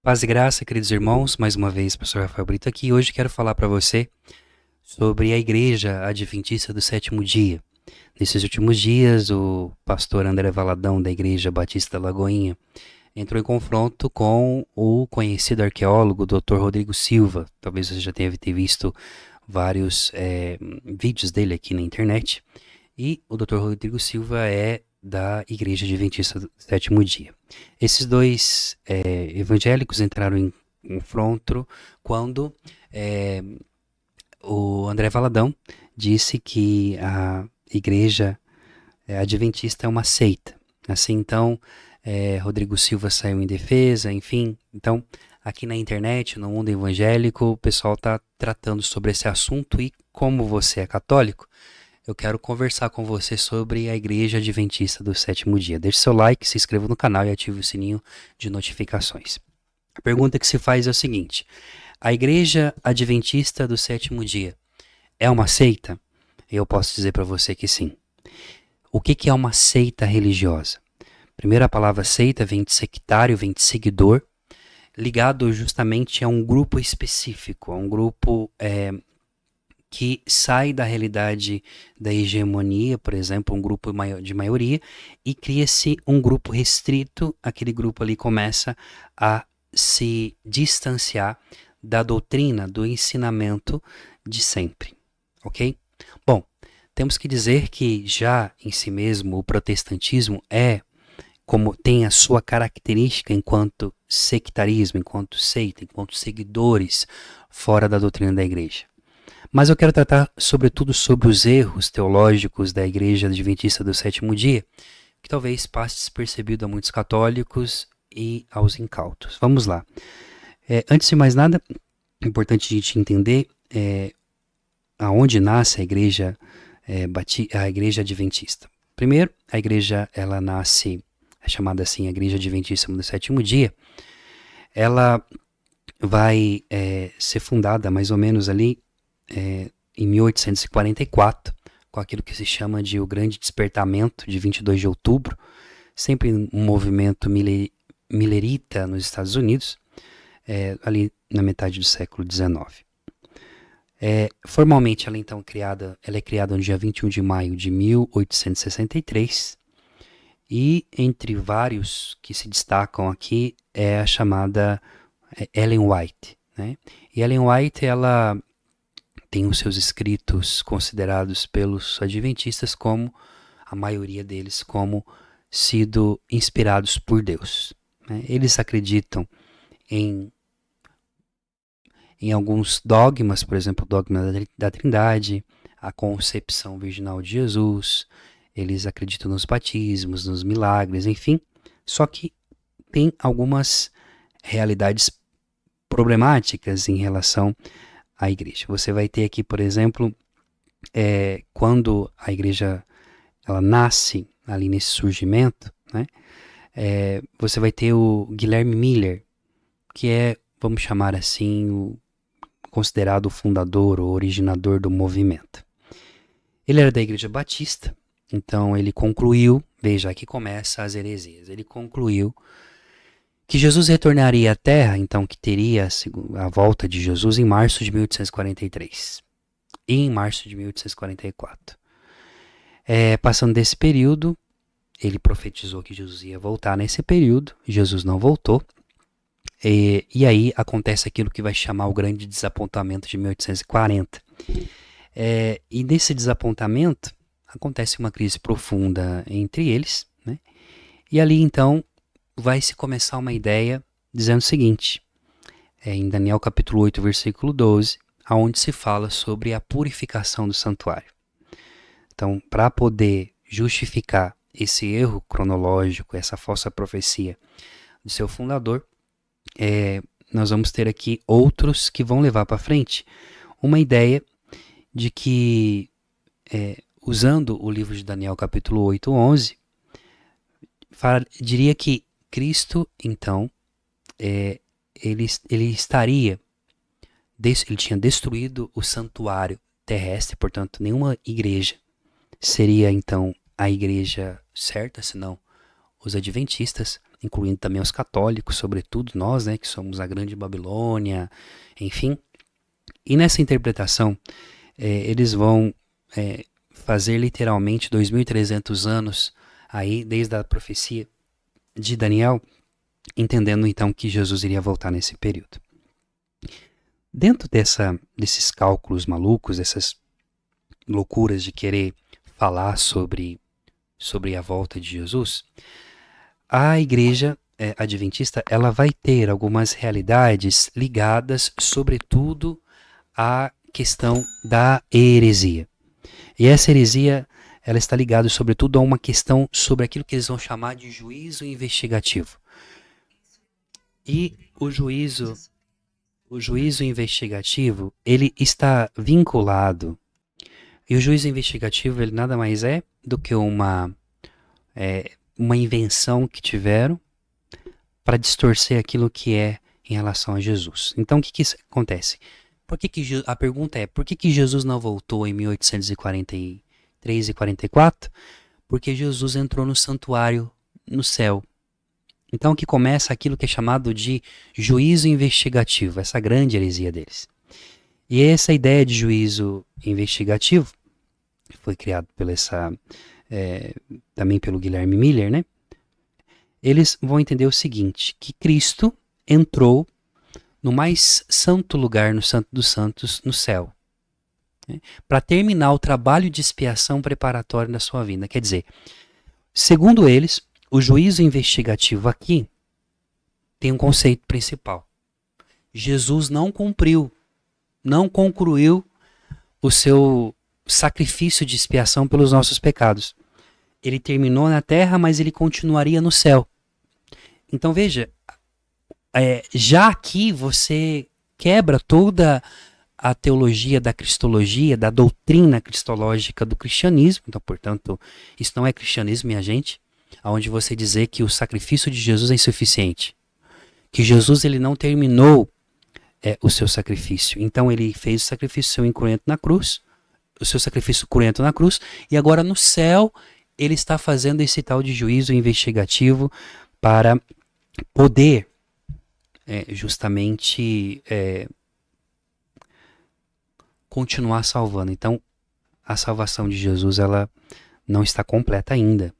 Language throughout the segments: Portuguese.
Paz e graça, queridos irmãos, mais uma vez, pastor Rafael Brito aqui. Hoje quero falar para você sobre a Igreja Adventista do Sétimo Dia. Nesses últimos dias, o pastor André Valadão, da Igreja Batista da Lagoinha, entrou em confronto com o conhecido arqueólogo Dr. Rodrigo Silva. Talvez você já tenha visto vários vídeos dele aqui na internet. E o Dr. Rodrigo Silva é da Igreja Adventista do Sétimo Dia. Esses dois evangélicos entraram em confronto quando o André Valadão disse que a Igreja Adventista é uma seita. Assim, então, Rodrigo Silva saiu em defesa, enfim. Então, aqui na internet, no mundo evangélico, o pessoal está tratando sobre esse assunto e como você é católico, eu quero conversar com você sobre a Igreja Adventista do Sétimo Dia. Deixe seu like, se inscreva no canal e ative o sininho de notificações. A pergunta que se faz é o seguinte: a Igreja Adventista do Sétimo Dia é uma seita? Eu posso dizer para você que sim. O que é uma seita religiosa? Primeiro, a palavra seita vem de sectário, vem de seguidor, ligado justamente a um grupo específico, a um grupo que sai da realidade da hegemonia, por exemplo, um grupo de maioria, e cria-se um grupo restrito. Aquele grupo ali começa a se distanciar da doutrina, do ensinamento de sempre, ok? Bom, temos que dizer que já em si mesmo o protestantismo como tem a sua característica enquanto sectarismo, enquanto seita, enquanto seguidores fora da doutrina da igreja. Mas eu quero tratar sobretudo sobre os erros teológicos da Igreja Adventista do Sétimo Dia, que talvez passe despercebido a muitos católicos e aos incautos. Vamos lá. Antes de mais nada, é importante a gente entender aonde nasce a Igreja Adventista. Primeiro, a igreja ela nasce, é chamada assim, a Igreja Adventista do Sétimo Dia. Ela vai ser fundada mais ou menos ali em 1844, com aquilo que se chama de o Grande Despertamento, de 22 de outubro, sempre um movimento millerita nos Estados Unidos, ali na metade do século XIX. Formalmente, ela é criada no dia 21 de maio de 1863, e entre vários que se destacam aqui é a chamada Ellen White, né? E Ellen White, ela tem os seus escritos considerados pelos adventistas como, a maioria deles, como sido inspirados por Deus, né? Eles acreditam em alguns dogmas, por exemplo, o dogma da Trindade, a concepção virginal de Jesus, eles acreditam nos batismos, nos milagres, enfim, só que tem algumas realidades problemáticas em relação à igreja. Você vai ter aqui, por exemplo, quando a igreja ela nasce ali nesse surgimento, né, você vai ter o Guilherme Miller, que é, vamos chamar assim, considerado o fundador ou originador do movimento. Ele era da Igreja Batista, então ele concluiu, veja, aqui começa as heresias, ele concluiu que Jesus retornaria à Terra, então que teria a volta de Jesus em março de 1843 e em março de 1844. Passando desse período, ele profetizou que Jesus ia voltar nesse período, Jesus não voltou, e aí acontece aquilo que vai chamar o grande desapontamento de 1840. E nesse desapontamento acontece uma crise profunda entre eles, né? E ali então vai se começar uma ideia dizendo o seguinte, em Daniel capítulo 8, versículo 12, onde se fala sobre a purificação do santuário. Então, para poder justificar esse erro cronológico, essa falsa profecia do seu fundador, nós vamos ter aqui outros que vão levar para frente uma ideia de que, usando o livro de Daniel capítulo 8, 11, diria que Cristo, então, ele estaria, ele tinha destruído o santuário terrestre, portanto, nenhuma igreja seria, então, a igreja certa, senão os adventistas, incluindo também os católicos, sobretudo nós, né, que somos a Grande Babilônia, enfim. E nessa interpretação, eles vão fazer literalmente 2.300 anos, aí, desde a profecia de Daniel, entendendo então que Jesus iria voltar nesse período. Dentro desses cálculos malucos, dessas loucuras de querer falar sobre a volta de Jesus, a igreja adventista ela vai ter algumas realidades ligadas, sobretudo, à questão da heresia. E essa heresia ela está ligada, sobretudo, a uma questão sobre aquilo que eles vão chamar de juízo investigativo. E o juízo investigativo, ele está vinculado. E o juízo investigativo, ele nada mais é do que uma invenção que tiveram para distorcer aquilo que é em relação a Jesus. Então, o que acontece? A pergunta é, por que Jesus não voltou em 1843 e 44? Porque Jesus entrou no santuário no céu. Então, que começa aquilo que é chamado de juízo investigativo, essa grande heresia deles. E essa ideia de juízo investigativo foi criado também pelo Guilherme Miller, né? Eles vão entender o seguinte, que Cristo entrou no mais santo lugar, no Santo dos Santos, no céu, né? Para terminar o trabalho de expiação preparatório da sua vinda. Quer dizer, segundo eles, o juízo investigativo aqui tem um conceito principal. Jesus não concluiu o seu sacrifício de expiação pelos nossos pecados. Ele terminou na terra, mas ele continuaria no céu. Então veja, já aqui você quebra toda a teologia da cristologia, da doutrina cristológica do cristianismo. Então, portanto, isso não é cristianismo, minha gente, onde você dizer que o sacrifício de Jesus é insuficiente. Que Jesus ele não terminou o seu sacrifício. Então ele fez o sacrifício seu incruento na cruz, o seu sacrifício cruento na cruz, e agora no céu ele está fazendo esse tal de juízo investigativo para poder justamente continuar salvando. Então a salvação de Jesus ela não está completa ainda.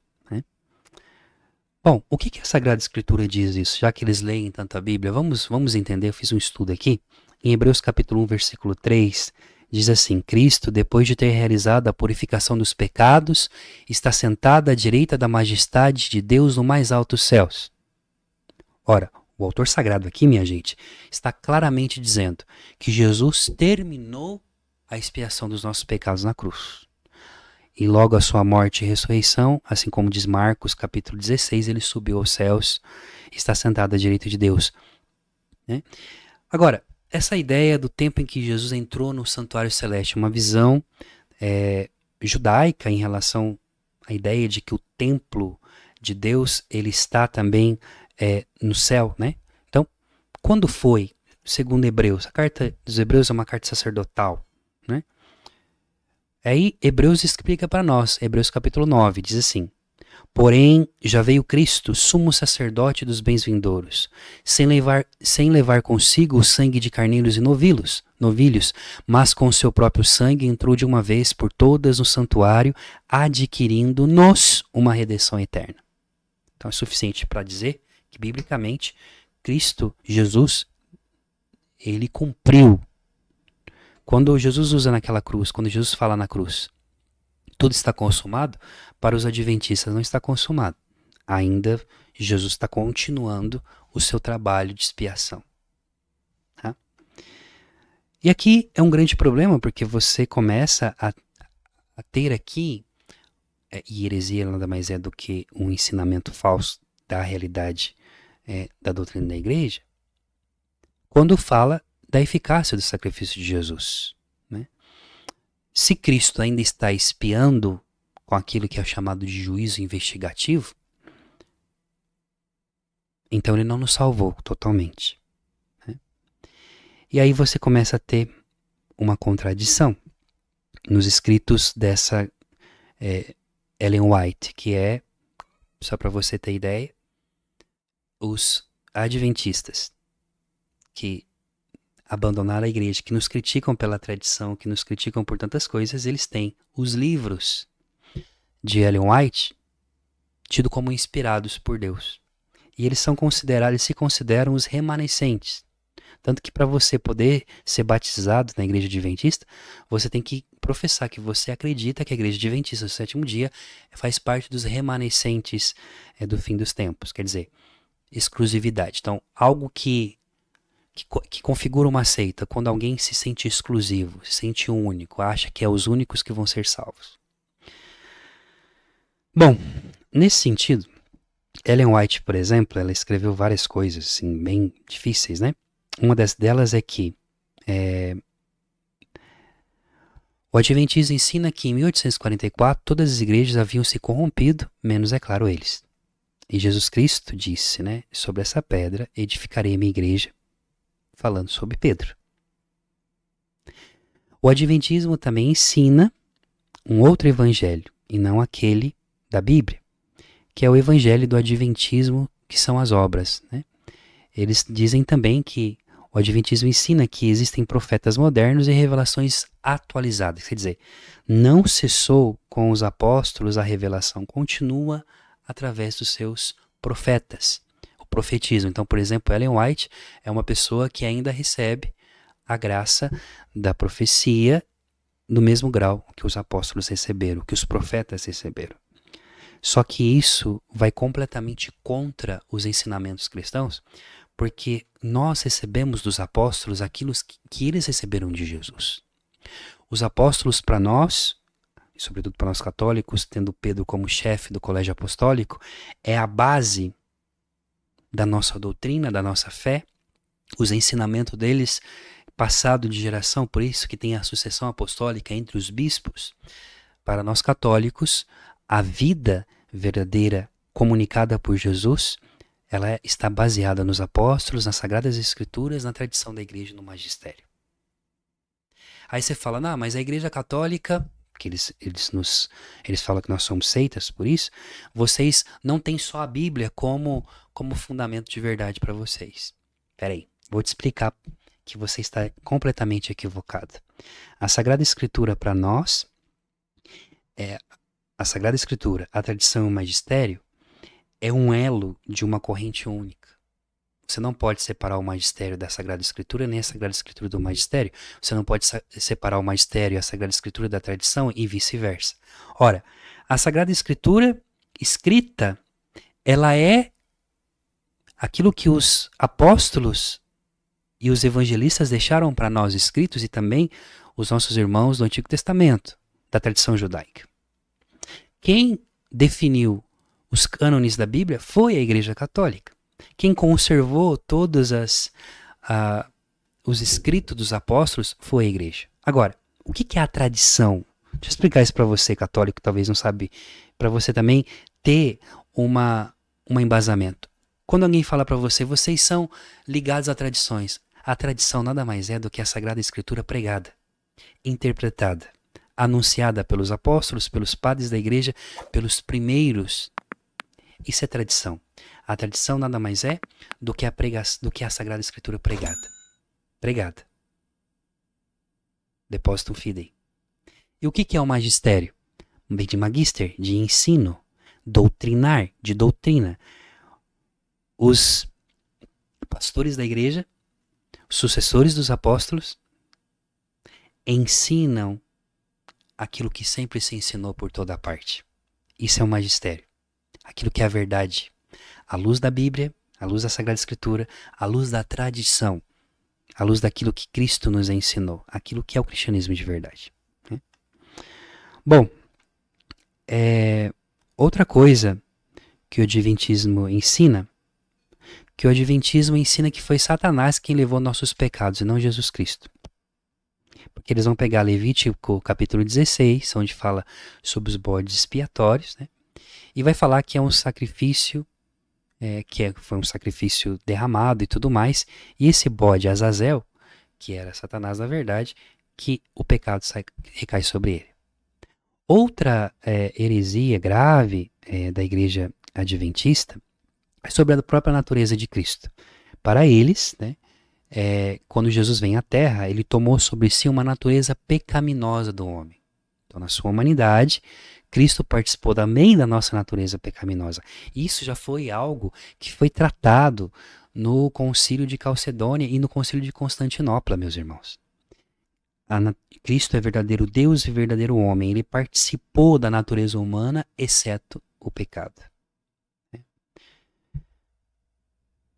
Bom, o que a Sagrada Escritura diz isso? Já que eles leem tanto a Bíblia, vamos entender, eu fiz um estudo aqui. Em Hebreus capítulo 1, versículo 3, diz assim, Cristo, depois de ter realizado a purificação dos pecados, está sentado à direita da majestade de Deus no mais altos céus. Ora, o autor sagrado aqui, minha gente, está claramente dizendo que Jesus terminou a expiação dos nossos pecados na cruz. E logo a sua morte e ressurreição, assim como diz Marcos capítulo 16, ele subiu aos céus e está sentado à direita de Deus. Né? Agora, essa ideia do tempo em que Jesus entrou no santuário celeste, uma visão judaica em relação à ideia de que o templo de Deus ele está também no céu. Né? Então, quando foi, segundo Hebreus, a carta dos Hebreus é uma carta sacerdotal, né? Aí Hebreus explica para nós, Hebreus capítulo 9, diz assim, porém já veio Cristo, sumo sacerdote dos bens vindouros, sem levar consigo o sangue de carneiros e novilhos, mas com seu próprio sangue entrou de uma vez por todas no santuário, adquirindo-nos uma redenção eterna. Então é suficiente para dizer que biblicamente Cristo, Jesus, ele cumpriu. Quando Jesus usa naquela cruz, quando Jesus fala na cruz, tudo está consumado, para os adventistas não está consumado. Ainda Jesus está continuando o seu trabalho de expiação. Tá? E aqui é um grande problema, porque você começa a ter aqui, e heresia nada mais é do que um ensinamento falso da realidade da doutrina da igreja, quando fala da eficácia do sacrifício de Jesus. Né? Se Cristo ainda está expiando com aquilo que é chamado de juízo investigativo, então ele não nos salvou totalmente. Né? E aí você começa a ter uma contradição nos escritos dessa Ellen White, que é, só para você ter ideia, os adventistas que abandonaram a igreja, que nos criticam pela tradição, que nos criticam por tantas coisas, eles têm os livros de Ellen White tido como inspirados por Deus. E eles são considerados, eles se consideram os remanescentes. Tanto que para você poder ser batizado na igreja adventista, você tem que professar que você acredita que a igreja adventista do sétimo dia faz parte dos remanescentes do fim dos tempos. Quer dizer, exclusividade. Então, algo que configura uma seita, quando alguém se sente exclusivo, se sente único, acha que é os únicos que vão ser salvos. Bom, nesse sentido, Ellen White, por exemplo, ela escreveu várias coisas assim, bem difíceis, né? Uma delas é que o Adventismo ensina que em 1844 todas as igrejas haviam se corrompido, menos, é claro, eles. E Jesus Cristo disse, né, sobre essa pedra edificarei minha igreja, falando sobre Pedro. O Adventismo também ensina um outro evangelho, e não aquele da Bíblia, que é o evangelho do Adventismo, que são as obras, né? Eles dizem também que o Adventismo ensina que existem profetas modernos e revelações atualizadas. Quer dizer, não cessou com os apóstolos, a revelação continua através dos seus profetas. O profetismo. Então, por exemplo, Ellen White é uma pessoa que ainda recebe a graça da profecia no mesmo grau que os apóstolos receberam, que os profetas receberam. Só que isso vai completamente contra os ensinamentos cristãos, porque nós recebemos dos apóstolos aquilo que eles receberam de Jesus. Os apóstolos para nós, e sobretudo para nós católicos, tendo Pedro como chefe do colégio apostólico, é a base da nossa doutrina, da nossa fé, os ensinamentos deles passado de geração, por isso que tem a sucessão apostólica entre os bispos. Para nós católicos, a vida verdadeira comunicada por Jesus, ela está baseada nos apóstolos, nas Sagradas Escrituras, na tradição da igreja e no magistério. Aí você fala, não, mas a igreja católica, que eles falam que nós somos seitas, por isso, vocês não têm só a Bíblia como fundamento de verdade para vocês. Peraí, vou te explicar que você está completamente equivocado. A Sagrada Escritura para nós, a Sagrada Escritura, a tradição e o magistério, é um elo de uma corrente única. Você não pode separar o magistério da Sagrada Escritura, nem a Sagrada Escritura do magistério. Você não pode separar o magistério e a Sagrada Escritura da tradição e vice-versa. Ora, a Sagrada Escritura escrita, ela é aquilo que os apóstolos e os evangelistas deixaram para nós escritos e também os nossos irmãos do Antigo Testamento, da tradição judaica. Quem definiu os cânones da Bíblia foi a Igreja Católica. Quem conservou todos os escritos dos apóstolos foi a igreja. Agora, o que é a tradição? Deixa eu explicar isso para você, católico, que talvez não sabe, para você também ter um embasamento. Quando alguém fala para você, vocês são ligados a tradições. A tradição nada mais é do que a Sagrada Escritura pregada, interpretada, anunciada pelos apóstolos, pelos padres da igreja, pelos primeiros. Isso é tradição. A tradição nada mais é do que a Sagrada Escritura pregada. Pregada. Depositum fidei. E o que é o magistério? Vem de magister, de ensino. Doutrinar, de doutrina. Os pastores da igreja, os sucessores dos apóstolos, ensinam aquilo que sempre se ensinou por toda parte. Isso é o magistério. Aquilo que é a verdade. À luz da Bíblia, à luz da Sagrada Escritura, à luz da tradição, à luz daquilo que Cristo nos ensinou, aquilo que é o cristianismo de verdade. Bom, outra coisa que o Adventismo ensina, que foi Satanás quem levou nossos pecados e não Jesus Cristo. Porque eles vão pegar Levítico capítulo 16, onde fala sobre os bodes expiatórios, né? E vai falar que é um sacrifício, foi um sacrifício derramado e tudo mais. E esse bode Azazel, que era Satanás na verdade, que o pecado recai sobre ele. Outra heresia grave da igreja adventista sobre a própria natureza de Cristo. Para eles, né, quando Jesus vem à Terra, ele tomou sobre si uma natureza pecaminosa do homem. Então, na sua humanidade, Cristo participou também da nossa natureza pecaminosa. Isso já foi algo que foi tratado no Concílio de Calcedônia e no Concílio de Constantinopla, meus irmãos. Cristo é verdadeiro Deus e verdadeiro homem. Ele participou da natureza humana, exceto o pecado.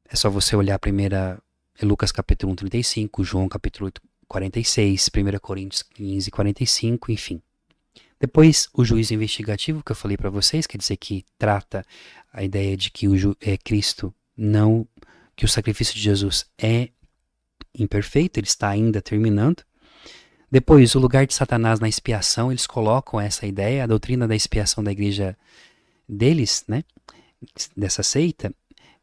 É só você olhar Lucas capítulo 1, 35, João capítulo 8, 46, 1 Coríntios 15, 45, enfim. Depois, o juízo investigativo, que eu falei para vocês, quer dizer que trata a ideia de que Cristo não, que o sacrifício de Jesus é imperfeito, ele está ainda terminando. Depois, o lugar de Satanás na expiação, eles colocam essa ideia, a doutrina da expiação da igreja deles, né, dessa seita,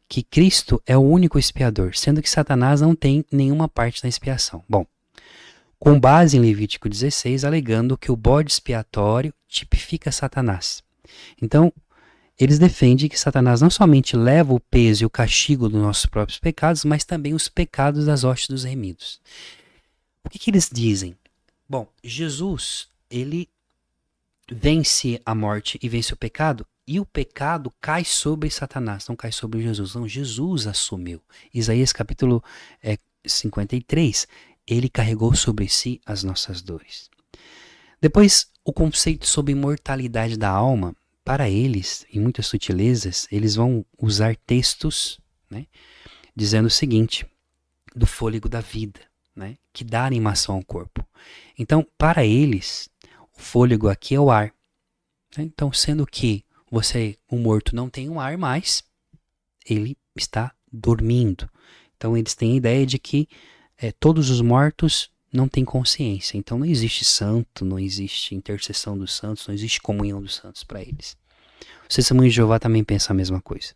que Cristo é o único expiador, sendo que Satanás não tem nenhuma parte na expiação. Bom, com base em Levítico 16, alegando que o bode expiatório tipifica Satanás. Então, eles defendem que Satanás não somente leva o peso e o castigo dos nossos próprios pecados, mas também os pecados das hostes dos remidos. O que eles dizem? Bom, Jesus, ele vence a morte e vence o pecado, e o pecado cai sobre Satanás, não cai sobre Jesus. Não, Jesus assumiu. Isaías capítulo 53, ele carregou sobre si as nossas dores. Depois, o conceito sobre imortalidade da alma, para eles, em muitas sutilezas, eles vão usar textos, né, dizendo o seguinte, do fôlego da vida, né, que dá animação ao corpo. Então, para eles, o fôlego aqui é o ar. Né? Então, sendo que o morto não tem um ar mais, ele está dormindo. Então, eles têm a ideia de que todos os mortos não têm consciência. Então, não existe santo, não existe intercessão dos santos, não existe comunhão dos santos para eles. Os testemunhos de Jeová também pensam a mesma coisa.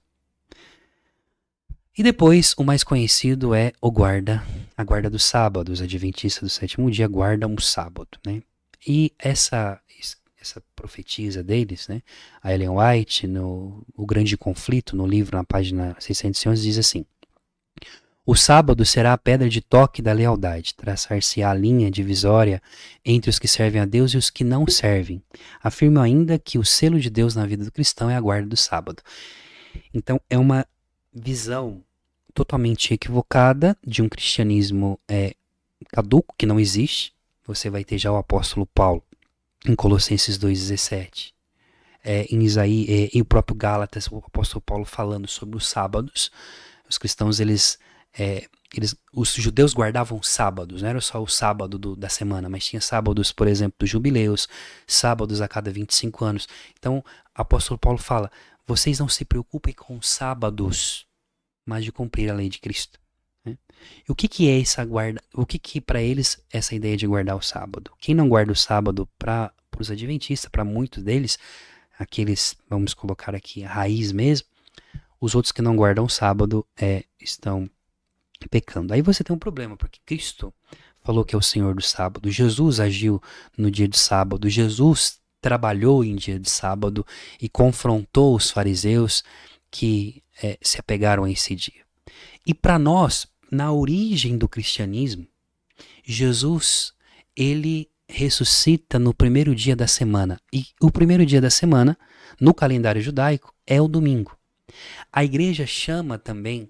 E depois, o mais conhecido é a guarda do sábado. Os adventistas do sétimo dia guardam o sábado, né? E essa profetisa deles, né? A Ellen White, no O Grande Conflito, no livro, na página 611, diz assim: o sábado será a pedra de toque da lealdade, traçar-se-á a linha divisória entre os que servem a Deus e os que não servem. Afirma ainda que o selo de Deus na vida do cristão é a guarda do sábado. Então, é uma visão totalmente equivocada de um cristianismo caduco, que não existe. Você vai ter já o apóstolo Paulo em Colossenses 2,17. Em Isaías, e o próprio Gálatas, o apóstolo Paulo falando sobre os sábados. Os cristãos, os judeus guardavam sábados, não era só o sábado da semana, mas tinha sábados, por exemplo, dos jubileus, sábados a cada 25 anos. Então, o apóstolo Paulo fala, vocês não se preocupem com sábados, mas de cumprir a lei de Cristo. Né? E o que é essa guarda? O que para eles essa ideia de guardar o sábado? Quem não guarda o sábado para os adventistas, para muitos deles, aqueles, vamos colocar aqui, a raiz mesmo, os outros que não guardam o sábado estão pecando. Aí você tem um problema, porque Cristo falou que é o Senhor do sábado, Jesus agiu no dia de sábado, Jesus trabalhou em dia de sábado e confrontou os fariseus que se apegaram a esse dia. E para nós, na origem do cristianismo, Jesus, ele ressuscita no primeiro dia da semana. E o primeiro dia da semana, no calendário judaico, é o domingo. A igreja chama também,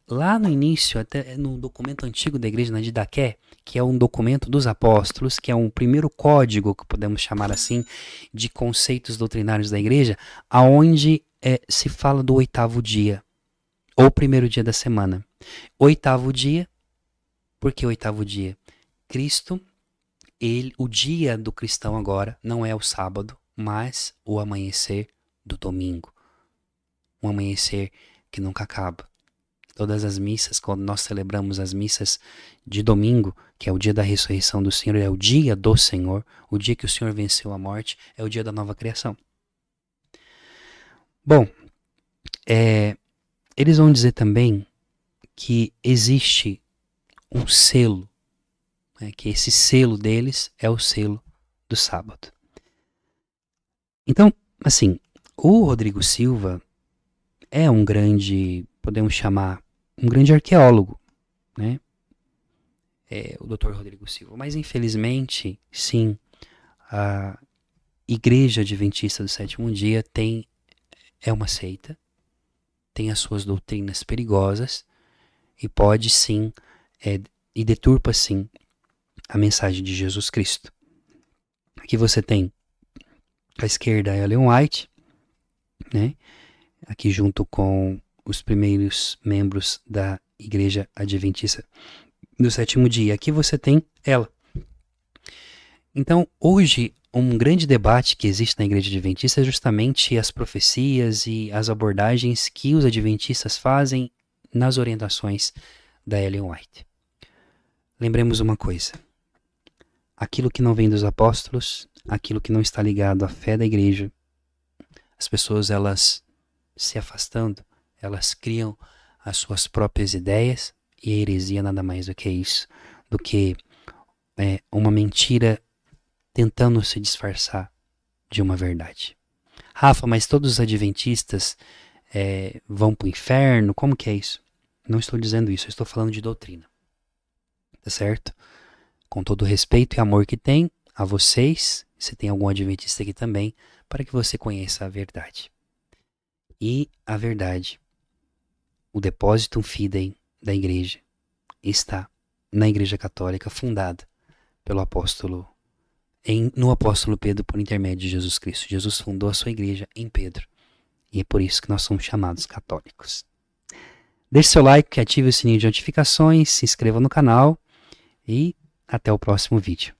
lá no início, até no documento antigo da igreja, na Didaqué, que é um documento dos apóstolos, que é um primeiro código, que podemos chamar assim, de conceitos doutrinários da igreja, aonde se fala do oitavo dia, ou primeiro dia da semana. Oitavo dia, por que oitavo dia? Cristo, o dia do cristão agora não é o sábado, mas o amanhecer do domingo. Um amanhecer que nunca acaba. Todas as missas, quando nós celebramos as missas de domingo, que é o dia da ressurreição do Senhor, é o dia do Senhor, o dia que o Senhor venceu a morte, é o dia da nova criação. Bom, eles vão dizer também que existe um selo, né, que esse selo deles é o selo do sábado. Então, assim, o Rodrigo Silva, é um grande, podemos chamar, um grande arqueólogo, né? O Dr. Rodrigo Silva. Mas infelizmente, sim, a Igreja Adventista do Sétimo Dia é uma seita, tem as suas doutrinas perigosas e pode sim, e deturpa sim a mensagem de Jesus Cristo. Aqui você tem à esquerda Ellen White, né? Aqui junto com os primeiros membros da Igreja Adventista do Sétimo Dia. Aqui você tem ela. Então, hoje, um grande debate que existe na Igreja Adventista é justamente as profecias e as abordagens que os adventistas fazem nas orientações da Ellen White. Lembremos uma coisa: aquilo que não vem dos apóstolos, aquilo que não está ligado à fé da igreja, as pessoas, elas se afastando, elas criam as suas próprias ideias, e a heresia nada mais do que isso, do que uma mentira tentando se disfarçar de uma verdade. Rafa, mas todos os adventistas vão para o inferno? Como que é isso? Não estou dizendo isso, eu estou falando de doutrina. Tá certo? Com todo o respeito e amor que tem a vocês, se tem algum adventista aqui também, para que você conheça a verdade. E a verdade, o depósito fidei da igreja, está na Igreja Católica, fundada pelo apóstolo, no apóstolo Pedro, por intermédio de Jesus Cristo. Jesus fundou a sua igreja em Pedro, e é por isso que nós somos chamados católicos. Deixe seu like, ative o sininho de notificações, se inscreva no canal e até o próximo vídeo.